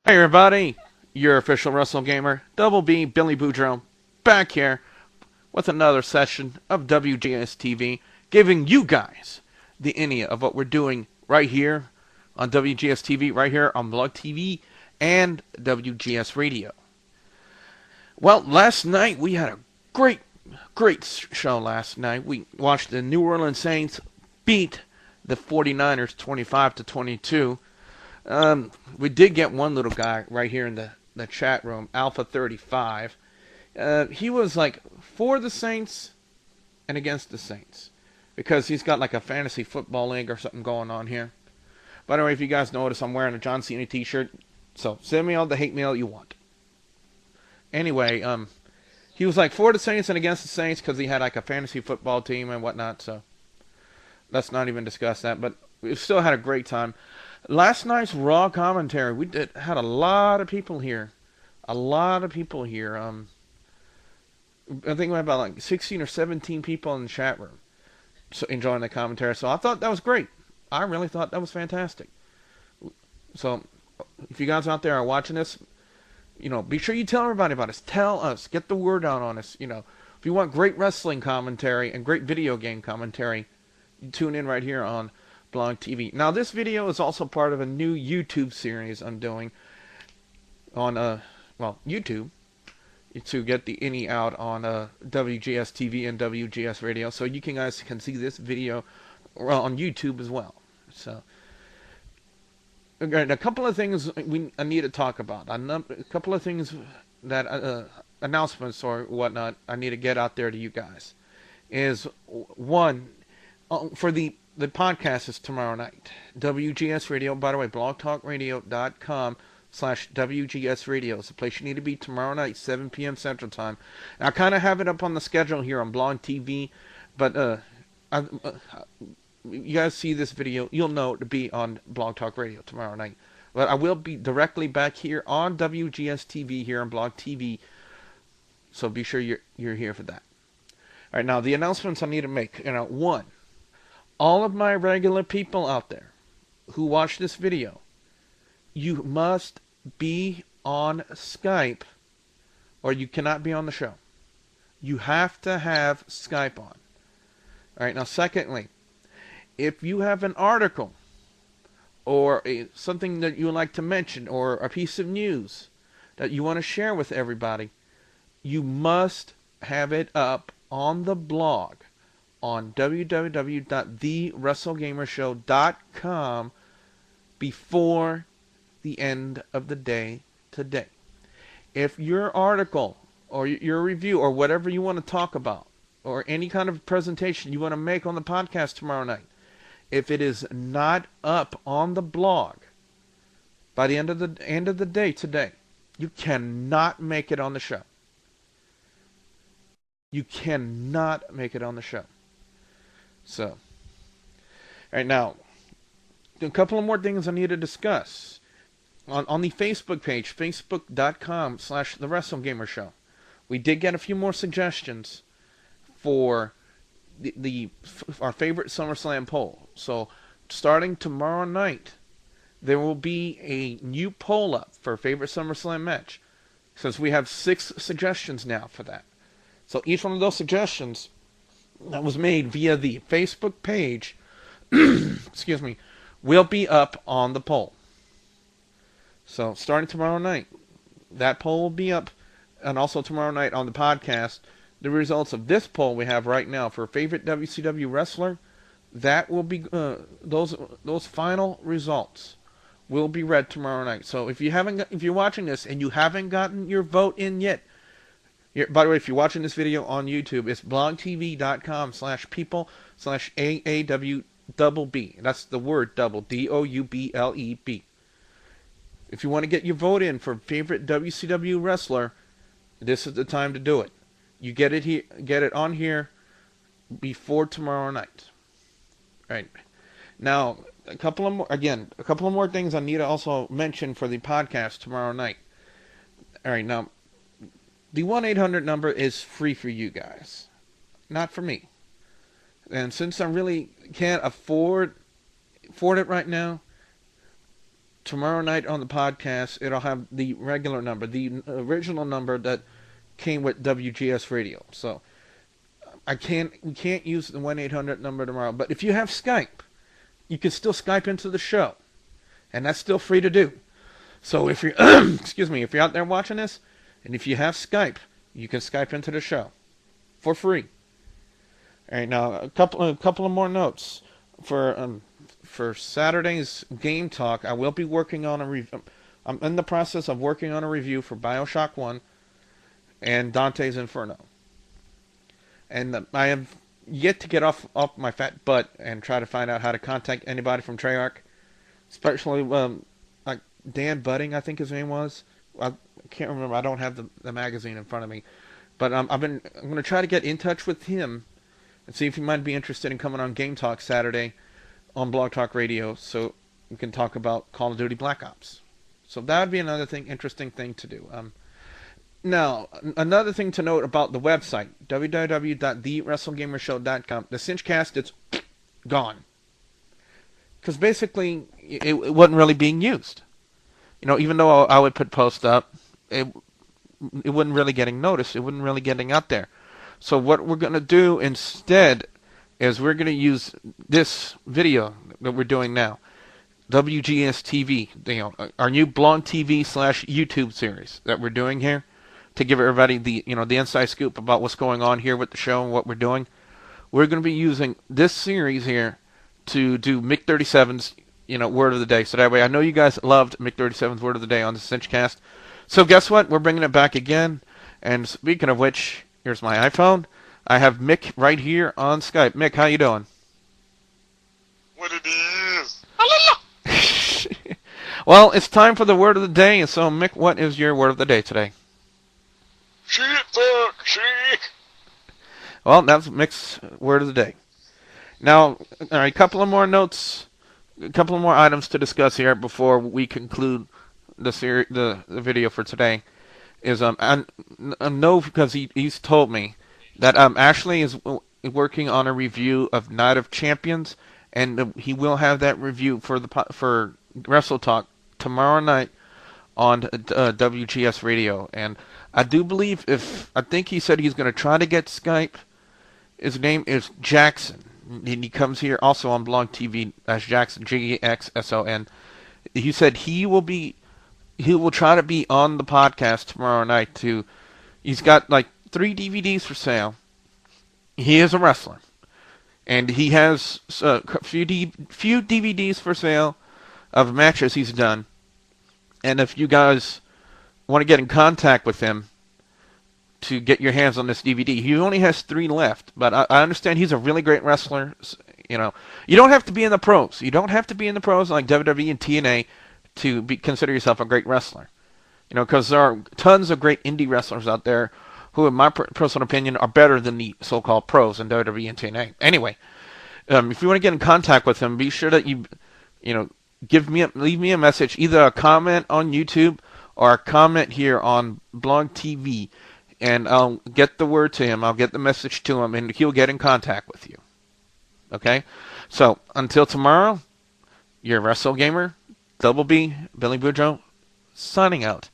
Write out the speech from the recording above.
Hey everybody, your official Wrestle Gamer, Double B, Billy Boudreaux, back here with another session of WGS-TV, giving you guys the innia of what we're doing right here on WGS-TV, right here on Blog TV and WGS Radio. Well, last night we had a great show last night. We watched the New Orleans Saints beat the 49ers 25-22. We did get one little guy right here in the chat room, Alpha 35. He was like for the Saints and against the Saints because he's got like a fantasy football league or something going on here. By the way, if you guys notice, I'm wearing a John Cena t-shirt, so send me all the hate mail you want. Anyway, he was like for the Saints and against the Saints because he had like a fantasy football team and whatnot, so let's not even discuss that, but we still had a great time. Last night's Raw commentary, had a lot of people here. A lot of people here. I think we had about like 16 or 17 people in the chat room enjoying the commentary. So I thought that was great. I really thought that was fantastic. So if you guys out there are watching this, be sure you tell everybody about us. Tell us. Get the word out on us. If you want great wrestling commentary and great video game commentary, you tune in right here on Blog TV. Now, this video is also part of a new YouTube series I'm doing on, YouTube, to get the innie out on WGS TV and WGS Radio, so you guys can see this video on YouTube as well. So, a couple of things I need to talk about. A couple of things that announcements or whatnot I need to get out there to you guys. Is one, for the podcast is tomorrow night. WGS Radio, by the way, blogtalkradio.com/WGS Radio is the place you need to be tomorrow night, 7 p.m. Central Time. And I kind of have it up on the schedule here on Blog TV, but you guys see this video, you'll know to be on Blog Talk Radio tomorrow night. But I will be directly back here on WGS TV here on Blog TV, so be sure you're here for that. All right, now the announcements I need to make. One, all of my regular people out there who watch this video, you must be on Skype or you cannot be on the show. You have to have Skype on. All right, now secondly, if you have an article or something that you would like to mention or a piece of news that you want to share with everybody, you must have it up on the blog on www.thewrestlegamershow.com before the end of the day today. If your article or your review or whatever you want to talk about or any kind of presentation you want to make on the podcast tomorrow night, if it is not up on the blog by the end of the day today, you cannot make it on the show. You cannot make it on the show. So, all right, now, a couple of more things I need to discuss. On the Facebook page, facebook.com/The Wrestle Gamer Show, we did get a few more suggestions for our favorite SummerSlam poll. So, starting tomorrow night, there will be a new poll up for favorite SummerSlam match, since we have 6 suggestions now for that. So each one of those suggestions that was made via the Facebook page, excuse me, will be up on the poll. So starting tomorrow night, that poll will be up, and also tomorrow night on the podcast, the results of this poll we have right now for favorite WCW wrestler, that will be those final results will be read tomorrow night. So if you're watching this and you haven't gotten your vote in yet. By the way, if you're watching this video on YouTube, it's blogtv.com/people/AAWBB. That's the word double, DOUBLEB. If you want to get your vote in for favorite WCW wrestler, this is the time to do it. You get it on here before tomorrow night. All right. Now, a couple of more things I need to also mention for the podcast tomorrow night. All right, now, the 1-800 number is free for you guys, not for me. And since I really can't afford it right now, tomorrow night on the podcast, it'll have the regular number, the original number that came with WGS Radio. So we can't use the 1-800 number tomorrow. But if you have Skype, you can still Skype into the show, and that's still free to do. So if you're excuse me, if you're out there watching this, and if you have Skype, you can Skype into the show for free. All right, now a couple of more notes for Saturday's Game Talk. I will be working on a review. I'm in the process of working on a review for BioShock 1 and Dante's Inferno. And I have yet to get off my fat butt and try to find out how to contact anybody from Treyarch, especially like Dan Budding, I think his name was. I can't remember. I don't have the magazine in front of me, but I'm going to try to get in touch with him and see if he might be interested in coming on Game Talk Saturday on Blog Talk Radio, so we can talk about Call of Duty Black Ops. So that would be another interesting thing to do. Now, another thing to note about the website, www.thewrestlegamershow.com, the Cinchcast, it's gone. Because basically, it wasn't really being used. You know, even though I would put posts up, it wasn't really getting noticed. It wasn't really getting out there. So what we're going to do instead is we're going to use this video that we're doing now, Wgs-Tv, our new Blog TV / YouTube series that we're doing here, to give everybody the inside scoop about what's going on here with the show and what we're doing. We're going to be using this series here to do Mick 37's word of the day. So that way, I know you guys loved Mick 37's word of the day on the Cinchcast. So guess what? We're bringing it back again. And speaking of which, here's my iPhone. I have Mick right here on Skype. Mick, how you doing? What it is? Well, it's time for the word of the day. And so, Mick, what is your word of the day today? Shit, fuck, shit. Well, that's Mick's word of the day. Now, all right, a couple of more notes, a couple of more items to discuss here before we conclude the video for today. Is I know because he's told me that Ashley is working on a review of Night of Champions, and he will have that review for Wrestle Talk tomorrow night on WGS Radio. And I do believe I think he said he's going to try to get Skype. His name is Jackson, and he comes here also on Blog TV as Jackson, Jackson. He said he will try to be on the podcast tomorrow night too. He's got like 3 DVDs for sale. He is a wrestler, and he has a few DVDs for sale of matches he's done. And if you guys want to get in contact with him to get your hands on this DVD, he only has 3 left. But I understand he's a really great wrestler. You don't have to be in the pros. You don't have to be in the pros like WWE and TNA to consider yourself a great wrestler. Because there are tons of great indie wrestlers out there who, in my personal opinion, are better than the so-called pros in WWE and TNA. Anyway, if you want to get in contact with him, be sure that you leave me a message, either a comment on YouTube or a comment here on Blog TV, and I'll get the word to him. I'll get the message to him, and he'll get in contact with you. Okay? So, until tomorrow, your Wrestle Gamer, Double B, Billy Boudreaux, signing out.